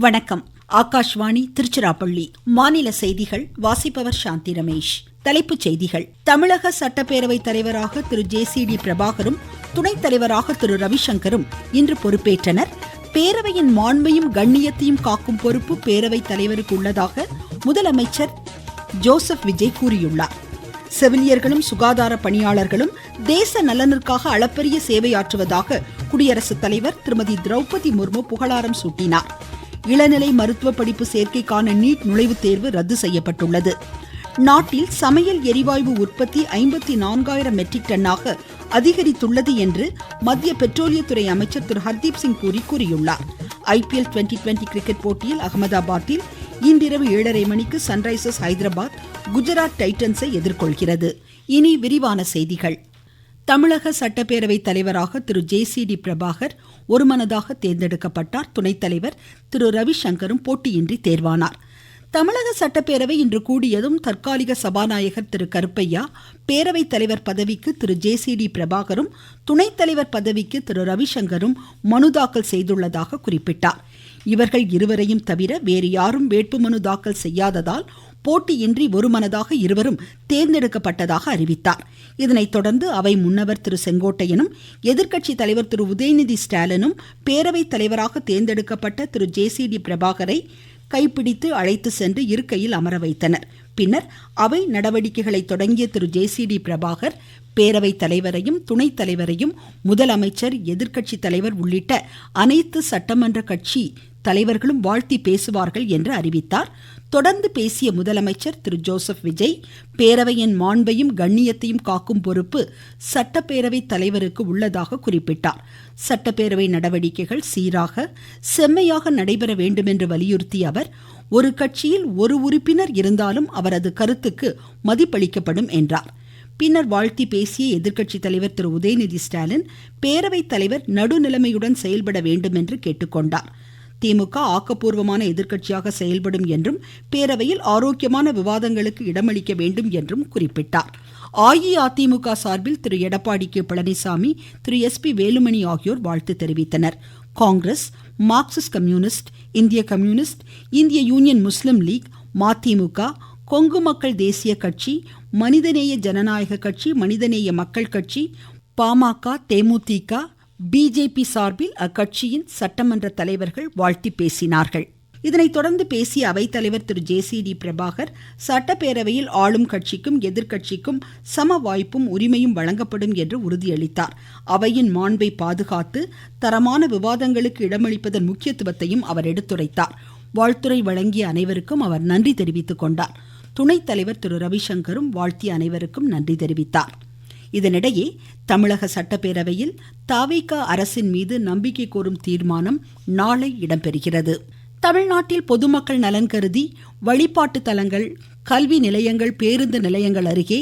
வணக்கம். ஆகாஷ்வாணி திருச்சிராப்பள்ளி. மாநில செய்திகள் வாசிப்பவர் சாந்தி ரமேஷ். தலைப்புச் செய்திகள். தமிழக சட்டப்பேரவை தலைவராக திரு ஜே.சி.டி. பிரபாகரும் துணைத் தலைவராக திரு ரவிசங்கரும் இன்று பொறுப்பேற்றனர். பேரவையின் மாண்பையும் கண்ணியத்தையும் காக்கும் பொறுப்பு பேரவைத் தலைவருக்கு உள்ளதாக முதலமைச்சர் ஜோசப் விஜய் கூறியுள்ளார். செவிலியர்களும் சுகாதார பணியாளர்களும் தேச நலனுக்காக அளப்பரிய சேவையாற்றுவதாக குடியரசுத் தலைவர் திருமதி திரௌபதி முர்மு புகழாரம் சூட்டினார். இளநிலை மருத்துவ படிப்பு சேர்க்கைக்கான நீட் நுழைவுத் தேர்வு ரத்து செய்யப்பட்டுள்ளது. நாட்டில் சமையல் எரிவாயு உற்பத்தி 54,000 மெட்ரிக் டன்னாக அதிகரித்துள்ளது என்று மத்திய பெட்ரோலியத்துறை அமைச்சர் திரு ஹர்தீப் சிங் பூரி கூறியுள்ளார். IPL 2020 கிரிக்கெட் போட்டியில் அகமதாபாத்தில் இன்றிரவு 7:30 மணிக்கு சன்ரைசர்ஸ் ஹைதராபாத் குஜராத் டைட்டன்ஸை எதிர்கொள்கிறது. இனி விரிவான செய்திகள். தமிழக சட்டப்பேரவை தலைவராக திரு ஜே.சி.டி. பிரபாகர் ஒருமனதாக தேர்ந்தெடுக்கப்பட்டார். துணைத் தலைவர் திரு ரவிசங்கரும் போட்டியின்றி தேர்வானார். தமிழக சட்டப்பேரவை இன்று கூடியதும் தற்காலிக சபாநாயகர் திரு கருப்பையா, பேரவைத் தலைவர் பதவிக்கு திரு ஜே.சி.டி. பிரபாகரும் துணைத் தலைவர் பதவிக்கு திரு ரவிசங்கரும் மனு தாக்கல் செய்துள்ளதாக குறிப்பிட்டார். இவர்கள் இருவரையும் தவிர வேறு யாரும் வேட்புமனு தாக்கல் செய்யாததால் போட்டியின்றி ஒருமனதாக இருவரும் தேர்ந்தெடுக்கப்பட்டதாக அறிவித்தார். இதனைத் தொடர்ந்து அவை முன்னவர் திரு செங்கோட்டையனும் எதிர்க்கட்சி தலைவர் திரு உதயநிதி ஸ்டாலினும் பேரவைத் தலைவராக தேர்ந்தெடுக்கப்பட்ட திரு ஜே.சி.டி. பிரபாகரை கைப்பிடித்து அழைத்து சென்று இருக்கையில் அமர வைத்தனர். பின்னர் அவை நடவடிக்கைகளை தொடங்கிய திரு ஜே.சி.டி. பிரபாகர் பேரவைத் தலைவரையும் துணைத் தலைவரையும் முதலமைச்சர், எதிர்க்கட்சி தலைவர் உள்ளிட்ட அனைத்து சட்டமன்ற கட்சி தலைவர்களும் வாழ்த்தி பேசுவார்கள் என்று அறிவித்தார். தொடர்ந்து பேசிய முதலமைச்சர் திரு ஜோசப் விஜய், பேரவையின் மாண்பையும் கண்ணியத்தையும் காக்கும் பொறுப்பு சட்டப்பேரவை தலைவருக்கு உள்ளதாக குறிப்பிட்டார். சட்டப்பேரவை நடவடிக்கைகள் சீராக செம்மையாக நடைபெற வேண்டும் என்று வலியுறுத்திய அவர், ஒரு கட்சியில் ஒரு உறுப்பினர் இருந்தாலும் அவரது கருத்துக்கு மதிப்பளிக்கப்படும் என்றார். பின்னர் வாழ்த்தி பேசிய எதிர்க்கட்சி தலைவர் திரு உதயநிதி ஸ்டாலின், பேரவைத் தலைவர் நடுநிலைமையுடன் செயல்பட வேண்டும் என்று கேட்டுக்கொண்டார். திமுக ஆக்கப்பூர்வமான எதிர்க்கட்சியாக செயல்படும் என்றும் பேரவையில் ஆரோக்கியமான விவாதங்களுக்கு இடமளிக்க வேண்டும் என்றும் குறிப்பிட்டார். அஇஅதிமுக சார்பில் திரு எடப்பாடி கே பழனிசாமி, திரு எஸ்.பி. வேலுமணி ஆகியோர் வாழ்த்து தெரிவித்தனர். காங்கிரஸ், மார்க்சிஸ்ட் கம்யூனிஸ்ட், இந்திய கம்யூனிஸ்ட், இந்திய யூனியன் முஸ்லிம் லீக், மதிமுக, கொங்கு மக்கள் தேசிய கட்சி, மனிதநேய ஜனநாயக கட்சி, மனிதநேய மக்கள் கட்சி, பாமக, தேமுதிக, பிஜேபி சார்பில் அக்கட்சியின் சட்டமன்ற தலைவர்கள் வாழ்த்தி பேசினார்கள். இதனைத் தொடர்ந்து பேசிய அவைத்தலைவர் திரு ஜே.சி.டி. பிரபாகர், சட்டப்பேரவையில் ஆளும் கட்சிக்கும் எதிர்க்கட்சிக்கும் சம வாய்ப்பும் உரிமையும் வழங்கப்படும் என்று உறுதியளித்தார். அவையின் மாண்பை பாதுகாத்து தரமான விவாதங்களுக்கு இடமளிப்பதன் முக்கியத்துவத்தையும் அவர் எடுத்துரைத்தார். வாழ்த்துரை வழங்கிய அனைவருக்கும் அவர் நன்றி தெரிவித்துக் கொண்டார். துணைத் தலைவர் திரு ரவிசங்கரும் வாழ்த்திய அனைவருக்கும் நன்றி தெரிவித்தார். இதனிடையே தமிழக சட்டப்பேரவையில் தவிக அரசின் மீது நம்பிக்கை கோரும் தீர்மானம் நாளை இடம்பெறுகிறது. தமிழ்நாட்டில் பொதுமக்கள் நலன் கருதி வழிபாட்டு தலங்கள், கல்வி நிலையங்கள், பேருந்து நிலையங்கள் அருகே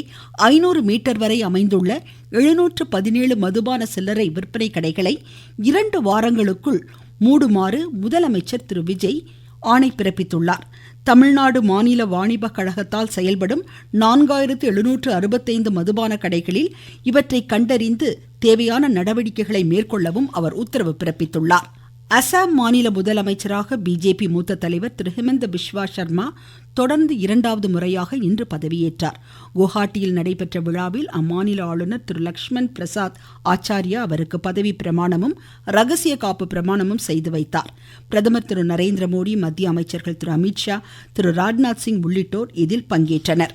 500 மீட்டர் வரை அமைந்துள்ள 717 மதுபான சில்லறை விற்பனை கடைகளை 2 வாரங்களுக்குள் மூடுமாறு முதலமைச்சர் திரு விஜய் ஆணை பிறப்பித்துள்ளார். தமிழ்நாடு மாநில வாணிப கழகத்தால் செயல்படும் 4765 மதுபான கடைகளில் இவற்றை கண்டறிந்து தேவையான நடவடிக்கைகளை மேற்கொள்ளவும் அவர் உத்தரவு பிறப்பித்துள்ளார். அசாம் மாநில முதலமைச்சராக பிஜேபி மூத்த தலைவர் திரு ஹிமந்த பிஸ்வா சர்மா தொடர்ந்து 2வது முறையாக இன்று பதவியேற்றார். குவஹாட்டியில் நடைபெற்ற விழாவில் அம்மாநில ஆளுநர் திரு லக்ஷ்மண் பிரசாத் ஆச்சாரியா அவருக்கு பதவி பிரமாணமும் ரகசிய காப்பு பிரமாணமும் செய்து வைத்தார். பிரதமர் திரு நரேந்திர மோடி, மத்திய அமைச்சர்கள் திரு அமித்ஷா, திரு ராஜ்நாத் சிங் உள்ளிட்டோர் இதில் பங்கேற்றனர்.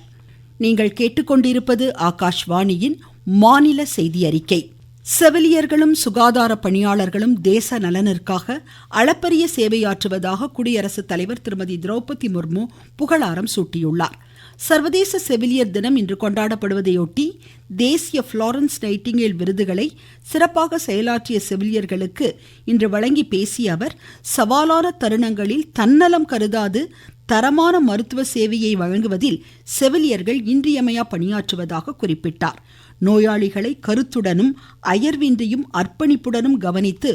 நீங்கள் கேட்டுக்கொண்டிருப்பது ஆகாஷ்வாணியின் மாநில செய்தி அறிக்கை. செவிலியர்களும் சுகாதார பணியாளர்களும் தேச நலனிற்காக அளப்பரிய சேவையாற்றுவதாக குடியரசுத் தலைவர் திருமதி திரௌபதி முர்மு புகழாரம் சூட்டியுள்ளார். சர்வதேச செவிலியர் தினம் இன்று கொண்டாடப்படுவதையொட்டி தேசிய புளோரன்ஸ் நைட்டிங்கேல் விருதுகளை சிறப்பாக செயலாற்றிய செவிலியர்களுக்கு இன்று வழங்கி பேசிய அவர், சவாலான தருணங்களில் தன்னலம் கருதாது தரமான மருத்துவ சேவையை வழங்குவதில் செவிலியர்கள் இன்றியமையா பணியாற்றுவதாக குறிப்பிட்டார். நோயாளிகளை கருத்துடனும் அயர்வின்றியும் அர்ப்பணிப்புடனும் கவனித்து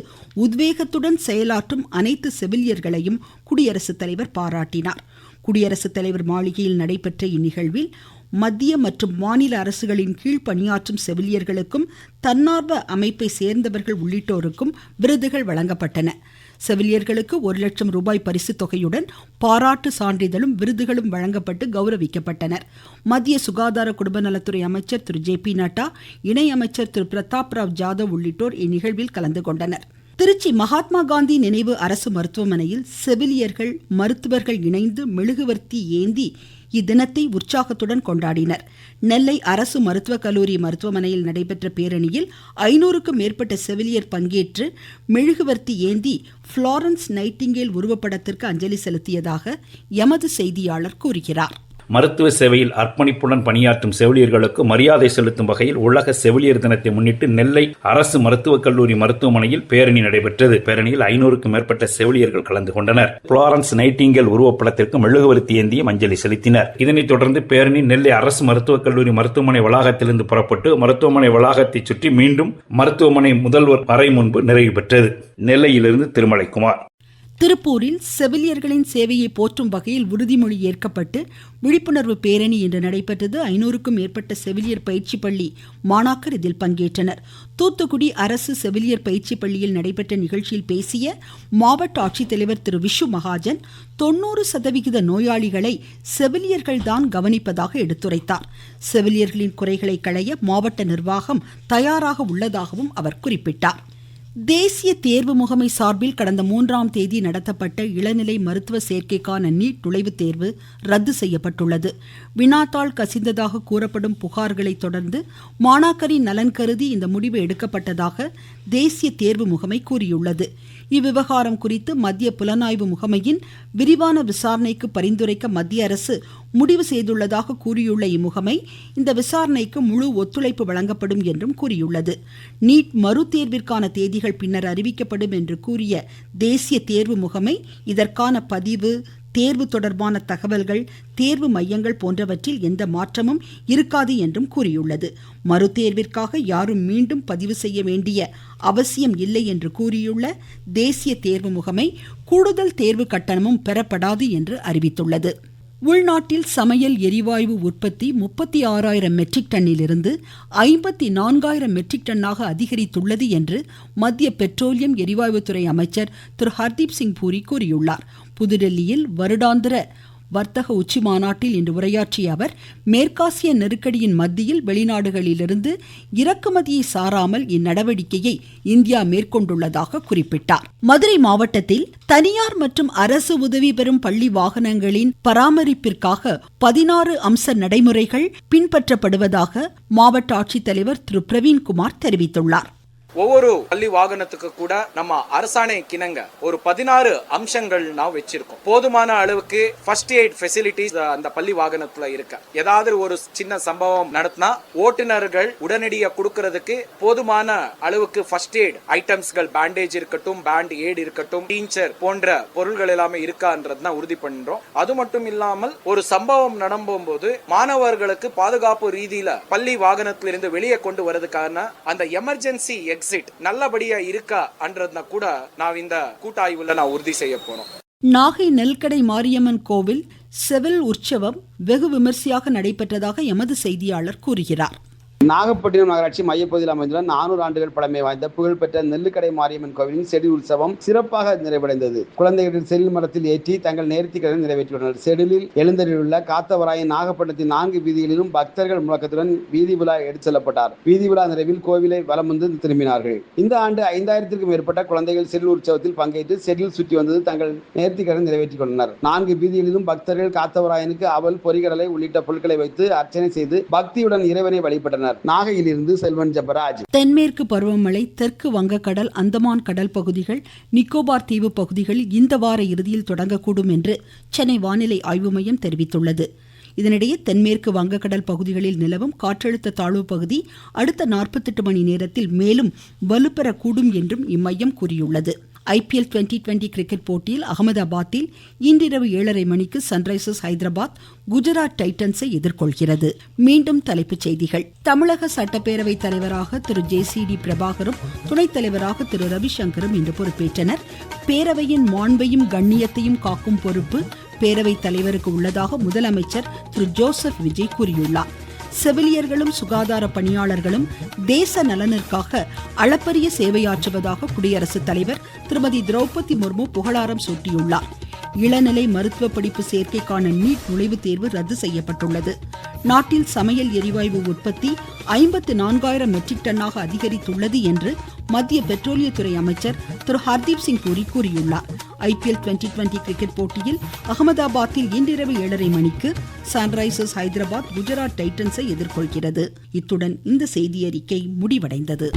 உத்வேகத்துடன் செயலாற்றும் அனைத்து செவிலியர்களையும் குடியரசுத் தலைவர் பாராட்டினார். குடியரசுத் தலைவர் மாளிகையில் நடைபெற்ற இந்நிகழ்வில் மத்திய மற்றும் மாநில அரசுகளின் கீழ் பணியாற்றும் செவிலியர்களுக்கும் தன்னார்வ அமைப்பை சேர்ந்தவர்கள் உள்ளிட்டோருக்கும் விருதுகள் வழங்கப்பட்டன. செவிலியர்களுக்கு 1 லட்சம் ரூபாய் பரிசு தொகையுடன் பாராட்டு சான்றிதழும் விருதுகளும் வழங்கப்பட்டு கௌரவிக்கப்பட்டனர். மத்திய சுகாதார குடும்ப நலத்துறை அமைச்சர் திரு ஜே.பி. நட்டா, இணை அமைச்சர் திரு பிரதாப் ராவ் ஜாதவ் உள்ளிட்டோர் இந்நிகழ்வில் கலந்து கொண்டனர். திருச்சி மகாத்மா காந்தி நினைவு அரசு மருத்துவமனையில் செவிலியர்கள், மருத்துவர்கள் இணைந்து மெழுகுவர்த்தி ஏந்தி இத்தினத்தை உற்சாகத்துடன் கொண்டாடினர். நெல்லை அரசு மருத்துவக் கல்லூரி மருத்துவமனையில் நடைபெற்ற பேரணியில் 500க்கும் மேற்பட்ட செவிலியர் பங்கேற்று மெழுகுவர்த்தி ஏந்தி புளோரன்ஸ் நைட்டிங்கேல் உருவப்படத்திற்கு அஞ்சலி செலுத்தியதாக எமது செய்தியாளர் கூறுகிறார். மருத்துவ சேவையில் அர்ப்பணிப்புடன் பணியாற்றும் செவிலியர்களுக்கு மரியாதை செலுத்தும் வகையில் உலக செவிலியர் தினத்தை முன்னிட்டு நெல்லை அரசு மருத்துவக் கல்லூரி மருத்துவமனையில் பேரணி நடைபெற்றது. பேரணியில் 500க்கும் மேற்பட்ட செவிலியர்கள் கலந்து கொண்டனர். புளோரன்ஸ் நைட்டிங்கேல் உருவப்படத்திற்கு மெழுகுவர்த்தி ஏந்தியும் அஞ்சலி செலுத்தினர். இதனைத் தொடர்ந்து பேரணி நெல்லை அரசு மருத்துவக் கல்லூரி மருத்துவமனை வளாகத்திலிருந்து புறப்பட்டு மருத்துவமனை வளாகத்தை சுற்றி மீண்டும் மருத்துவமனை முதல்வர் அறை முன்பு நிறைவு பெற்றது. நெல்லையிலிருந்து திருமலைக்குமார். திருப்பூரில் செவிலியர்களின் சேவையை போற்றும் வகையில் உறுதிமொழி ஏற்கப்பட்டு விழிப்புணர்வு பேரணி இன்று நடைபெற்றது. 500க்கும் மேற்பட்ட செவிலியர் பயிற்சி பள்ளி மாணாக்கர் இதில் பங்கேற்றனர். தூத்துக்குடி அரசு செவிலியர் பயிற்சி பள்ளியில் நடைபெற்ற நிகழ்ச்சியில் பேசிய மாவட்ட ஆட்சித்தலைவர் திரு விஷு மகாஜன், 90% நோயாளிகளை செவிலியர்கள்தான் கவனிப்பதாக எடுத்துரைத்தார். செவிலியர்களின் குறைகளை களைய மாவட்ட நிர்வாகம் தயாராக உள்ளதாகவும் அவர் குறிப்பிட்டார். தேசிய தேர்வு முகமை சார்பில் கடந்த 3ஆம் தேதி நடத்தப்பட்ட இளநிலை மருத்துவ சேர்க்கைக்கான நீட் நுழைவுத் தேர்வு ரத்து செய்யப்பட்டுள்ளது. வினாத்தாள் கசிந்ததாக கூறப்படும் புகார்களை தொடர்ந்து மாணாக்கரின் நலன் கருதி இந்த முடிவு எடுக்கப்பட்டதாக தேசிய தேர்வு முகமை கூறியுள்ளது. இவ்விவகாரம் குறித்து மத்திய புலனாய்வு முகமையின் விரிவான விசாரணைக்கு பரிந்துரைக்க மத்திய அரசு முடிவு செய்துள்ளதாக கூறியுள்ள இம்முகமை இந்த விசாரணைக்கு முழு ஒத்துழைப்பு வழங்கப்படும் என்றும் கூறியுள்ளது. நீட் மறுதேர்விற்கான தேதிகள் பின்னர் அறிவிக்கப்படும் என்று கூறிய தேசிய தேர்வு முகமை இதற்கான பதிவு, தேர்வு தொடர்பான தகவல்கள், தேர்வு மையங்கள் போன்றவற்றில் எந்த மாற்றமும் இருக்காது என்றும் கூறியுள்ளது. மறுதேர்விற்காக யாரும் மீண்டும் பதிவு செய்ய வேண்டிய அவசியம் இல்லை என்று கூறியுள்ள தேசிய தேர்வு முகமை கூடுதல் தேர்வு கட்டணமும் பெறப்படாது என்று அறிவித்துள்ளது. உள்நாட்டில் சமையல் எரிவாயு உற்பத்தி 36,000 மெட்ரிக் டன்னிலிருந்து 54,000 மெட்ரிக் டன்னாக அதிகரித்துள்ளது என்று மத்திய பெட்ரோலியம் எரிவாயுத்துறை அமைச்சர் திரு ஹர்தீப் சிங் பூரி கூறியுள்ளார். புதுடெல்லியில் வருடாந்திர வர்த்தக உச்சி மாநாட்டில் இன்று உரையாற்றிய அவர், மேற்காசிய நெருக்கடியின் மத்தியில் வெளிநாடுகளிலிருந்து இறக்குமதியை சாராமல் இந்நடவடிக்கையை இந்தியா மேற்கொண்டுள்ளதாக குறிப்பிட்டார். மதுரை மாவட்டத்தில் தனியார் மற்றும் அரசு உதவி பெறும் பள்ளி வாகனங்களின் பராமரிப்பிற்காக 16 அம்ச நடைமுறைகள் பின்பற்றப்படுவதாக மாவட்ட ஆட்சித்தலைவர் திரு பிரவீன்குமார் தெரிவித்துள்ளார். ஒவ்வொரு பள்ளி வாகனத்துக்கு கூட நம்ம அரசாணை கிணங்க ஒரு 16 அம்சங்கள் நான் வச்சிருக்கோம். போதுமான அளவுக்கு ஃபர்ஸ்ட் எய்ட் ஃபெசிலிட்டிஸ் அந்த பள்ளி வாகனத்துல இருக்கு. ஏதாவது ஒரு சின்ன சம்பவம் நடத்தினா ஓட்டுநர்கள் உடனடியாக கொடுக்கறதுக்கு போதுமான அளவுக்கு ஃபர்ஸ்ட் எய்ட் ஐட்டம்ஸ்கள், பேண்டேஜ் இருக்கட்டும், பேண்ட் எய்ட் இருக்கட்டும், டீச்சர் போன்ற பொருள்கள் எல்லாமே இருக்கான்றதுதான் உறுதி பண்றோம். அது மட்டும் இல்லாமல் ஒரு சம்பவம் நடக்கும்போது மாணவர்களுக்கு பாதுகாப்பு ரீதியில பள்ளி வாகனத்திலிருந்து வெளியே கொண்டு வரதுக்கான அந்த எமர்ஜென்சி எக்ஸிட் நல்லபடியா இருக்கா என்றத கூட நான் இந்த கூட்டாய்வுல நான் உறுதி செய்ய போறோம். நாகை நெல்கடை மாரியம்மன் கோவில் செவில் உற்சவம் வெகு விமர்சையாக நடைபெற்றதாக எமது செய்தியாளர் கூறுகிறார். நாகப்பட்டினம் நகராட்சி மையப்பகுதியில் அமைந்துள்ள 400 ஆண்டுகள் பழமை வாய்ந்த புகழ்பெற்ற நெல்லுக்கடை மாரியம்மன் கோவிலின் செடில் உற்சவம் சிறப்பாக நிறைவடைந்தது. குழந்தைகளின் செடில் மரத்தில் ஏற்றி தங்கள் நேர்த்திக்கடன் நிறைவேற்றியுள்ளனர். செடிலில் எழுந்தருளியுள்ள காத்தவராயன் நாகப்பட்டினத்தின் 4 வீதிகளிலும் பக்தர்கள் முழக்கத்துடன் வீதி விழா எடுத்து செல்லப்பட்டார். வீதி விழா நிறைவில் கோவிலை வலம் வந்து திரும்பினார்கள். இந்த ஆண்டு 5000க்கும் மேற்பட்ட குழந்தைகள் செடில் உற்சவத்தில் பங்கேற்று செடில் சுற்றி வந்தது தங்கள் நேர்த்திக்கடன் நிறைவேற்றிக் கொண்டனர். 4 வீதிகளிலும் பக்தர்கள் காத்தவராயனுக்கு அவல், பொறிகடலை உள்ளிட்ட பொருட்களை வைத்து அர்ச்சனை செய்து பக்தியுடன் இறைவனை வழிபட்டனர். நாகையிலிருந்து செல்வன் ஜெபராஜ். தென்மேற்கு பருவமழை தெற்கு வங்கக்கடல், அந்தமான் கடல் பகுதிகள், நிக்கோபார் தீவு பகுதிகளில் இந்த வார இறுதியில் தொடங்கக்கூடும் என்று சென்னை வானிலை ஆய்வு மையம் தெரிவித்துள்ளது. இதனிடையே தென்மேற்கு வங்கக்கடல் பகுதிகளில் நிலவும் காற்றழுத்த தாழ்வு பகுதி அடுத்த 48 மணி நேரத்தில் மேலும் வலுப்பெறக்கூடும் என்றும் இம்மையம் கூறியுள்ளது. IPL 2020 கிரிக்கெட் போட்டியில் அகமதாபாத்தில் இன்றிரவு 7:30 மணிக்கு சன்ரைசர்ஸ் ஹைதராபாத் குஜராத் டைட்டன்ஸை எதிர்கொள்கிறது. மீண்டும் தலைப்புச் செய்திகள். தமிழக சட்டப்பேரவை தலைவராக திரு JCD பிரபாகரும் துணைத் தலைவராக திரு ரவிசங்கரும் இன்று பொறுப்பேற்றனர். பேரவையின் மாண்பையும் கண்ணியத்தையும் காக்கும் பொறுப்பு பேரவைத் தலைவருக்கு உள்ளதாக முதலமைச்சர் திரு ஜோசப் விஜய் கூறியுள்ளார். செவிலியர்களும் சுகாதார பணியாளர்களும் தேச நலனிற்காக அளப்பரிய சேவையாற்றுவதாக குடியரசுத் தலைவர் திருமதி திரௌபதி முர்மு புகழாரம் சூட்டியுள்ளார். இளநிலை மருத்துவ படிப்பு சேர்க்கைக்கான நீட் நுழைவுத் தேர்வு ரத்து செய்யப்பட்டுள்ளது. நாட்டில் சமையல் எரிவாயு உற்பத்தி 54,000 மெட்ரிக் டன்னாக அதிகரித்துள்ளது என்று மத்திய பெட்ரோலியத்துறை அமைச்சர் திரு ஹர்தீப் சிங் பூரி கூறியுள்ளார். IPL 2020 கிரிக்கெட் போட்டியில் அகமதாபாத்தில் இன்றிரவு 7:30 மணிக்கு சன்ரைசர்ஸ் ஹைதராபாத் குஜராத் டைட்டன்ஸை எதிர்கொள்கிறது. இத்துடன் இந்த செய்தியறிக்கை முடிவடைந்தது.